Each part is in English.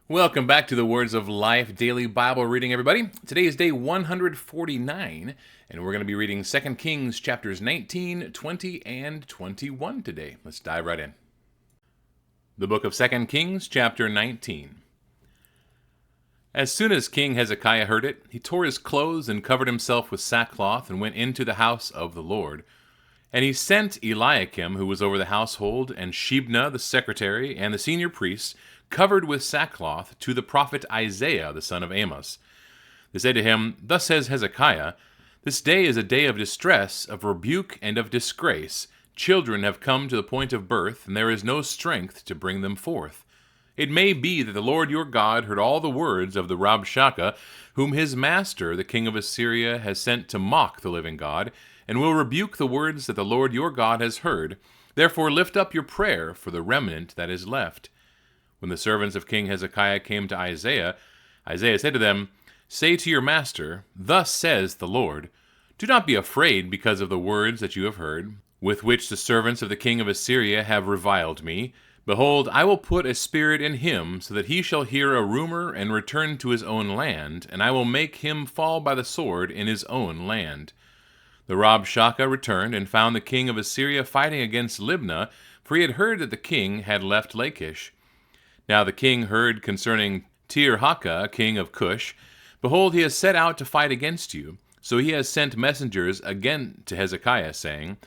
Welcome back to the Words of Life Daily Bible Reading, everybody. Today is day 149, and we're going to be reading 2 Kings chapters 19, 20, and 21 today. Let's dive right in. The book of 2 Kings, chapter 19. As soon as King Hezekiah heard it, he tore his clothes and covered himself with sackcloth and went into the house of the Lord. And he sent Eliakim, who was over the household, and Shebna, the secretary, and the senior priests, covered with sackcloth, to the prophet Isaiah, the son of Amos. They said to him, Thus says Hezekiah, This day is a day of distress, of rebuke, and of disgrace. Children have come to the point of birth, and there is no strength to bring them forth. It may be that the Lord your God heard all the words of the Rabshakeh, whom his master, the king of Assyria, has sent to mock the living God, and will rebuke the words that the Lord your God has heard. Therefore lift up your prayer for the remnant that is left. When the servants of King Hezekiah came to Isaiah, Isaiah said to them, Say to your master, Thus says the Lord, Do not be afraid because of the words that you have heard, with which the servants of the king of Assyria have reviled me. Behold, I will put a spirit in him, so that he shall hear a rumor and return to his own land, and I will make him fall by the sword in his own land. The Rabshakeh returned and found the king of Assyria fighting against Libnah, for he had heard that the king had left Lachish. Now the king heard concerning Tirhakah, king of Cush, Behold, he has set out to fight against you. So he has sent messengers again to Hezekiah, saying,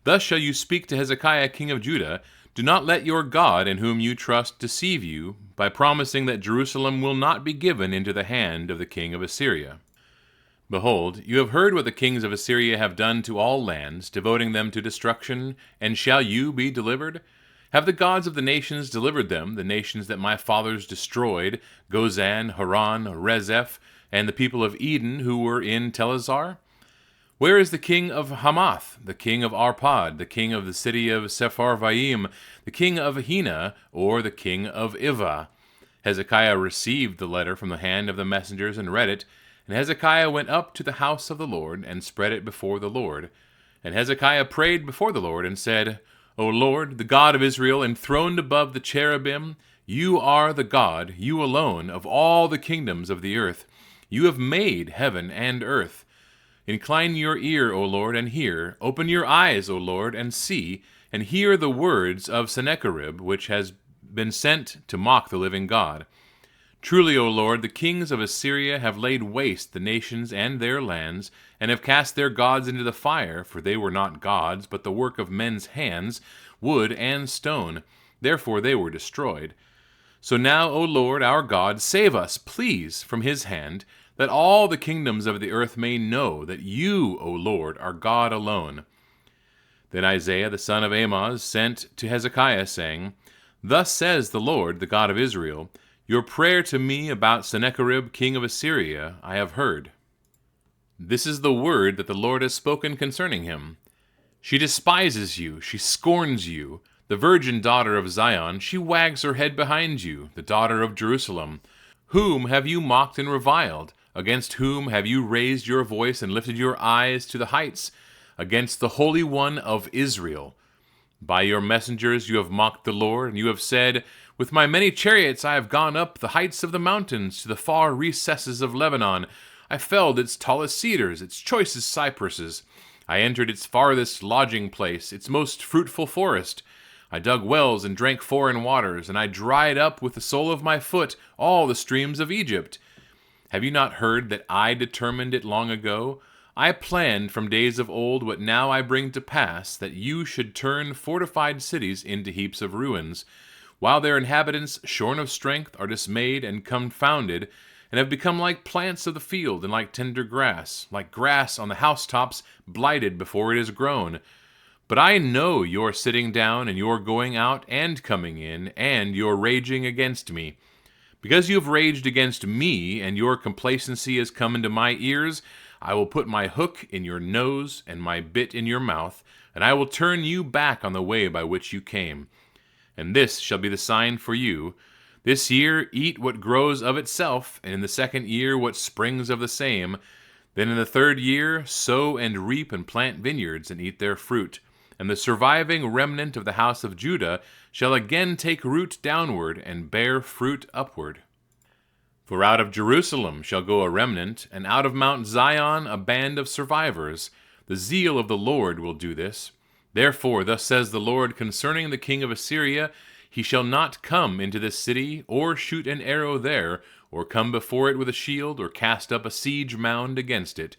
Thus shall you speak to Hezekiah, king of Judah, Do not let your God, in whom you trust, deceive you, by promising that Jerusalem will not be given into the hand of the king of Assyria. Behold, you have heard what the kings of Assyria have done to all lands, devoting them to destruction, and shall you be delivered? Have the gods of the nations delivered them, the nations that my fathers destroyed, Gozan, Haran, Rezeph, and the people of Eden who were in Telazar? Where is the king of Hamath, the king of Arpad, the king of the city of Sepharvaim, the king of Hena, or the king of Ivah? Hezekiah received the letter from the hand of the messengers and read it, and Hezekiah went up to the house of the Lord and spread it before the Lord. And Hezekiah prayed before the Lord and said, O Lord, the God of Israel, enthroned above the cherubim, you are the God, you alone, of all the kingdoms of the earth. You have made heaven and earth. Incline your ear, O Lord, and hear. Open your eyes, O Lord, and see, and hear the words of Sennacherib, which has been sent to mock the living God. Truly, O Lord, the kings of Assyria have laid waste the nations and their lands, and have cast their gods into the fire, for they were not gods, but the work of men's hands, wood and stone. Therefore they were destroyed. So now, O Lord, our God, save us, please, from his hand, that all the kingdoms of the earth may know that you, O Lord, are God alone. Then Isaiah the son of Amoz sent to Hezekiah, saying, Thus says the Lord, the God of Israel, Your prayer to me about Sennacherib, king of Assyria, I have heard. This is the word that the Lord has spoken concerning him. She despises you, she scorns you. The virgin daughter of Zion, she wags her head behind you, the daughter of Jerusalem. Whom have you mocked and reviled? Against whom have you raised your voice and lifted your eyes to the heights? Against the Holy One of Israel. By your messengers you have mocked the Lord, and you have said, With my many chariots I have gone up the heights of the mountains, to the far recesses of Lebanon. I felled its tallest cedars, its choicest cypresses. I entered its farthest lodging place, its most fruitful forest. I dug wells and drank foreign waters, and I dried up with the sole of my foot all the streams of Egypt. Have you not heard that I determined it long ago? I planned from days of old what now I bring to pass, that you should turn fortified cities into heaps of ruins, while their inhabitants, shorn of strength, are dismayed and confounded, and have become like plants of the field and like tender grass, like grass on the housetops, blighted before it is grown. But I know your sitting down and your going out and coming in, and your raging against me. Because you have raged against me, and your complacency has come into my ears, I will put my hook in your nose and my bit in your mouth, and I will turn you back on the way by which you came. And this shall be the sign for you. This year eat what grows of itself, and in the second year what springs of the same. Then in the third year sow and reap and plant vineyards and eat their fruit. And the surviving remnant of the house of Judah shall again take root downward and bear fruit upward. For out of Jerusalem shall go a remnant, and out of Mount Zion a band of survivors. The zeal of the Lord will do this. Therefore, thus says the Lord concerning the king of Assyria, he shall not come into this city, or shoot an arrow there, or come before it with a shield, or cast up a siege mound against it.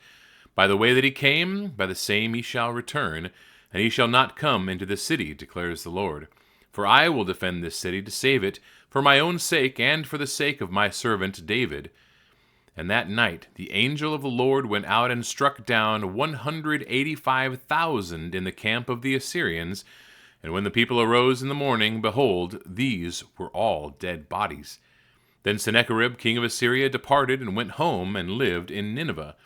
By the way that he came, by the same he shall return, and he shall not come into this city, declares the Lord. For I will defend this city to save it, for my own sake and for the sake of my servant David. And that night the angel of the Lord went out and struck down 185,000 in the camp of the Assyrians. And when the people arose in the morning, behold, these were all dead bodies. Then Sennacherib king of Assyria departed and went home and lived in Nineveh.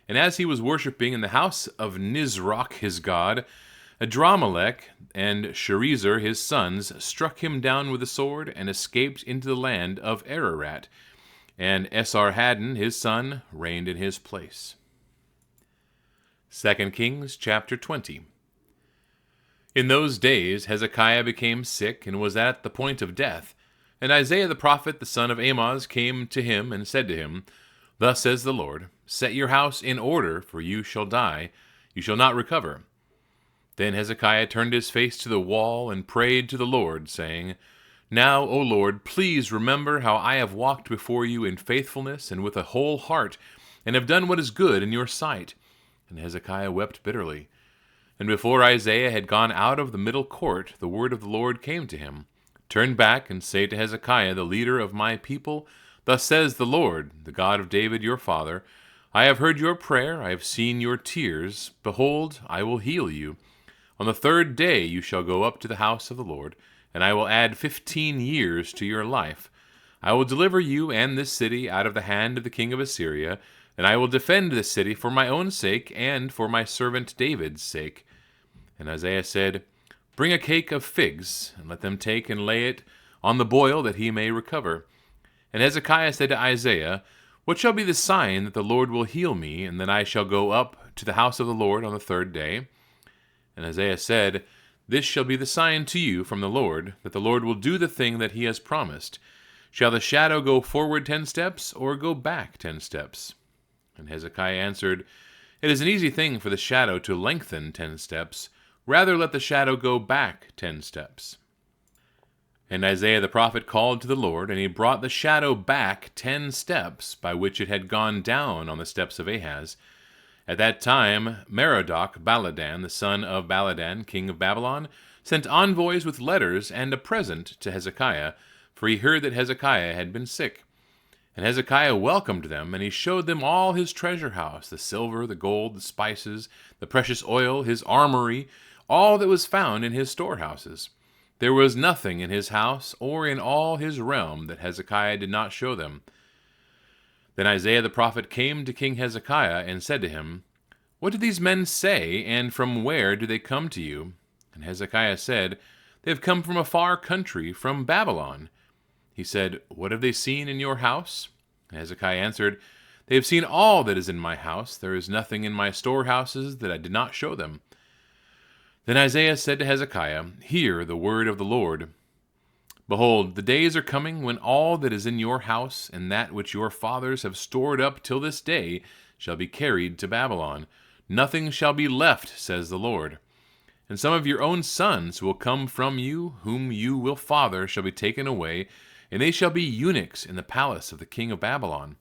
And as he was worshipping in the house of Nisroch his god, Adramelech and Sharezer his sons struck him down with a sword and escaped into the land of Ararat. And Esarhaddon his son reigned in his place. 2 Kings chapter 20. In those days Hezekiah became sick and was at the point of death. And Isaiah the prophet, the son of Amoz, came to him and said to him, Thus says the Lord, Set your house in order, for you shall die, you shall not recover. Then Hezekiah turned his face to the wall and prayed to the Lord, saying, Now, O Lord, please remember how I have walked before you in faithfulness and with a whole heart, and have done what is good in your sight. And Hezekiah wept bitterly. And before Isaiah had gone out of the middle court, the word of the Lord came to him. Turn back and say to Hezekiah, the leader of my people, Thus says the Lord, the God of David your father, I have heard your prayer, I have seen your tears. Behold, I will heal you. On the 3rd day you shall go up to the house of the Lord, and I will add 15 years to your life. I will deliver you and this city out of the hand of the king of Assyria, and I will defend this city for my own sake and for my servant David's sake. And Isaiah said, Bring a cake of figs, and let them take and lay it on the boil, that he may recover. And Hezekiah said to Isaiah, What shall be the sign that the Lord will heal me, and that I shall go up to the house of the Lord on the 3rd day? And Isaiah said, This shall be the sign to you from the Lord, that the Lord will do the thing that he has promised. Shall the shadow go forward 10 steps, or go back 10 steps? And Hezekiah answered, It is an easy thing for the shadow to lengthen 10 steps. Rather let the shadow go back 10 steps. And Isaiah the prophet called to the Lord, and he brought the shadow back 10 steps, by which it had gone down on the steps of Ahaz. At that time Merodach-Baladan, the son of Baladan, king of Babylon, sent envoys with letters and a present to Hezekiah, for he heard that Hezekiah had been sick. And Hezekiah welcomed them, and he showed them all his treasure house, the silver, the gold, the spices, the precious oil, his armory, all that was found in his storehouses. There was nothing in his house or in all his realm that Hezekiah did not show them. Then Isaiah the prophet came to King Hezekiah and said to him, What do these men say, and from where do they come to you? And Hezekiah said, They have come from a far country, from Babylon. He said, What have they seen in your house? And Hezekiah answered, They have seen all that is in my house. There is nothing in my storehouses that I did not show them. Then Isaiah said to Hezekiah, Hear the word of the Lord. Behold, the days are coming when all that is in your house, and that which your fathers have stored up till this day, shall be carried to Babylon. Nothing shall be left, says the Lord. And some of your own sons who will come from you, whom you will father, shall be taken away, and they shall be eunuchs in the palace of the king of Babylon.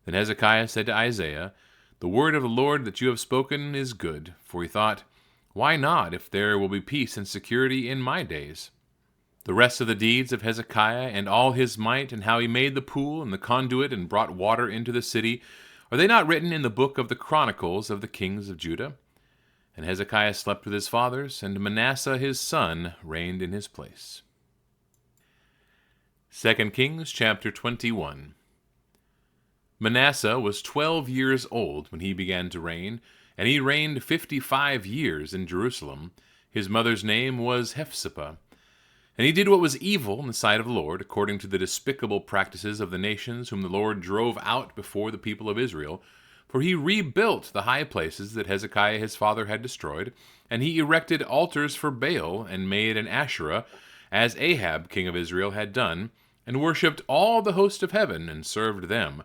Then Hezekiah said to Isaiah, The word of the Lord that you have spoken is good. For he thought, Why not, if there will be peace and security in my days? The rest of the deeds of Hezekiah, and all his might, and how he made the pool and the conduit, and brought water into the city, are they not written in the book of the Chronicles of the kings of Judah? And Hezekiah slept with his fathers, and Manasseh his son reigned in his place. 2 Kings chapter 21. Manasseh was 12 years old when he began to reign, and he reigned 55 years in Jerusalem. His mother's name was Hephzibah. And he did what was evil in the sight of the Lord, according to the despicable practices of the nations whom the Lord drove out before the people of Israel. For he rebuilt the high places that Hezekiah his father had destroyed, and he erected altars for Baal, and made an Asherah, as Ahab king of Israel had done, and worshipped all the host of heaven, and served them.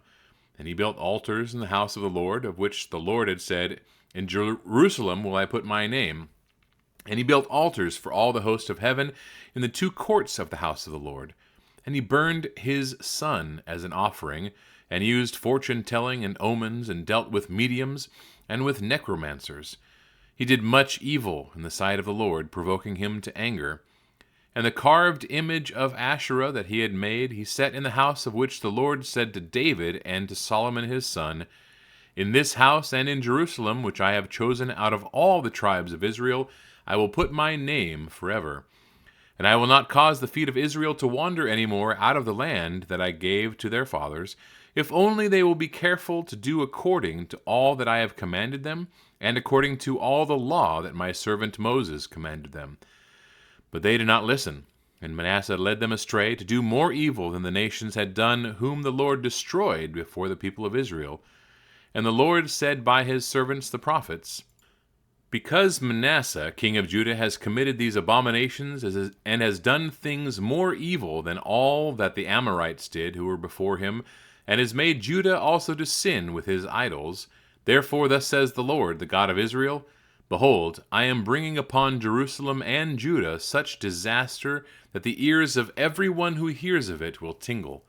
And he built altars in the house of the Lord, of which the Lord had said, In Jerusalem will I put my name. And he built altars for all the host of heaven in the two courts of the house of the Lord. And he burned his son as an offering, and used fortune-telling and omens, and dealt with mediums and with necromancers. He did much evil in the sight of the Lord, provoking him to anger. And the carved image of Asherah that he had made, he set in the house of which the Lord said to David and to Solomon his son, In this house and in Jerusalem, which I have chosen out of all the tribes of Israel, I will put my name forever. And I will not cause the feet of Israel to wander any more out of the land that I gave to their fathers, if only they will be careful to do according to all that I have commanded them, and according to all the law that my servant Moses commanded them. But they did not listen, and Manasseh led them astray to do more evil than the nations had done, whom the Lord destroyed before the people of Israel. And the Lord said by his servants the prophets, Because Manasseh, king of Judah, has committed these abominations and has done things more evil than all that the Amorites did who were before him, and has made Judah also to sin with his idols, therefore thus says the Lord, the God of Israel, Behold, I am bringing upon Jerusalem and Judah such disaster that the ears of every one who hears of it will tingle.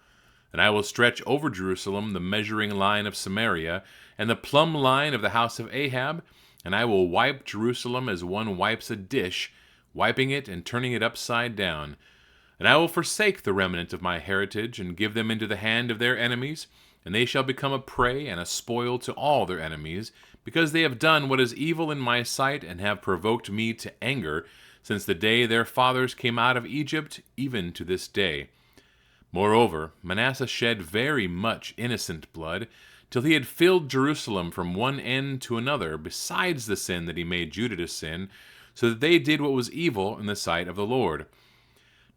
And I will stretch over Jerusalem the measuring line of Samaria, and the plumb line of the house of Ahab, and I will wipe Jerusalem as one wipes a dish, wiping it and turning it upside down. And I will forsake the remnant of my heritage, and give them into the hand of their enemies, and they shall become a prey and a spoil to all their enemies, because they have done what is evil in my sight, and have provoked me to anger, since the day their fathers came out of Egypt, even to this day. Moreover, Manasseh shed very much innocent blood, till he had filled Jerusalem from one end to another, besides the sin that he made Judah to sin, so that they did what was evil in the sight of the Lord.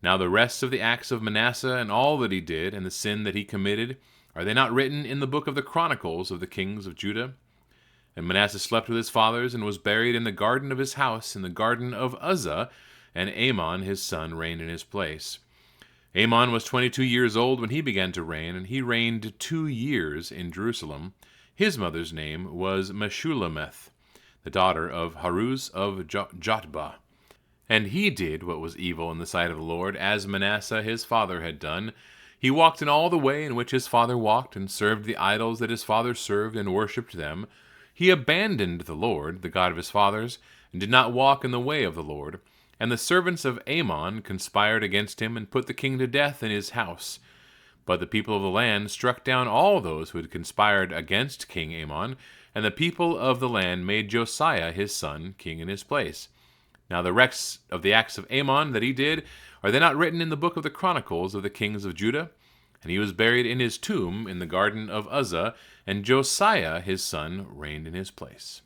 Now the rest of the acts of Manasseh, and all that he did, and the sin that he committed, are they not written in the book of the Chronicles of the kings of Judah? And Manasseh slept with his fathers, and was buried in the garden of his house, in the garden of Uzzah, and Amon his son reigned in his place. Amon was 22 years old when he began to reign, and he reigned 2 years in Jerusalem. His mother's name was Meshullemeth, the daughter of Haruz of Jotbah. And he did what was evil in the sight of the Lord, as Manasseh his father had done. He walked in all the way in which his father walked, and served the idols that his father served, and worshipped them. He abandoned the Lord, the God of his fathers, and did not walk in the way of the Lord. And the servants of Amon conspired against him, and put the king to death in his house. But the people of the land struck down all those who had conspired against King Amon, and the people of the land made Josiah his son king in his place. Now the rest of the acts of Amon that he did, are they not written in the book of the Chronicles of the kings of Judah? And he was buried in his tomb in the garden of Uzzah, and Josiah his son reigned in his place.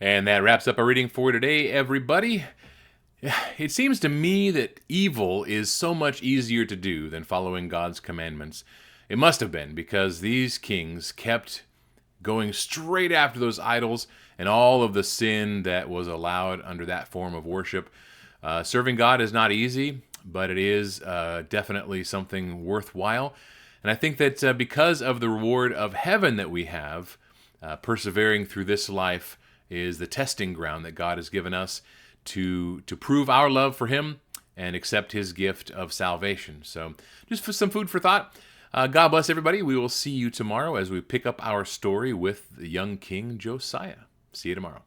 And that wraps up our reading for today, everybody. It seems to me that evil is so much easier to do than following God's commandments. It must have been, because these kings kept going straight after those idols and all of the sin that was allowed under that form of worship. Serving God is not easy, but it is definitely something worthwhile. And I think that because of the reward of heaven that we have, persevering through this life is the testing ground that God has given us to prove our love for Him and accept His gift of salvation. So just for some food for thought, God bless everybody. We will see you tomorrow as we pick up our story with the young King Josiah. See you tomorrow.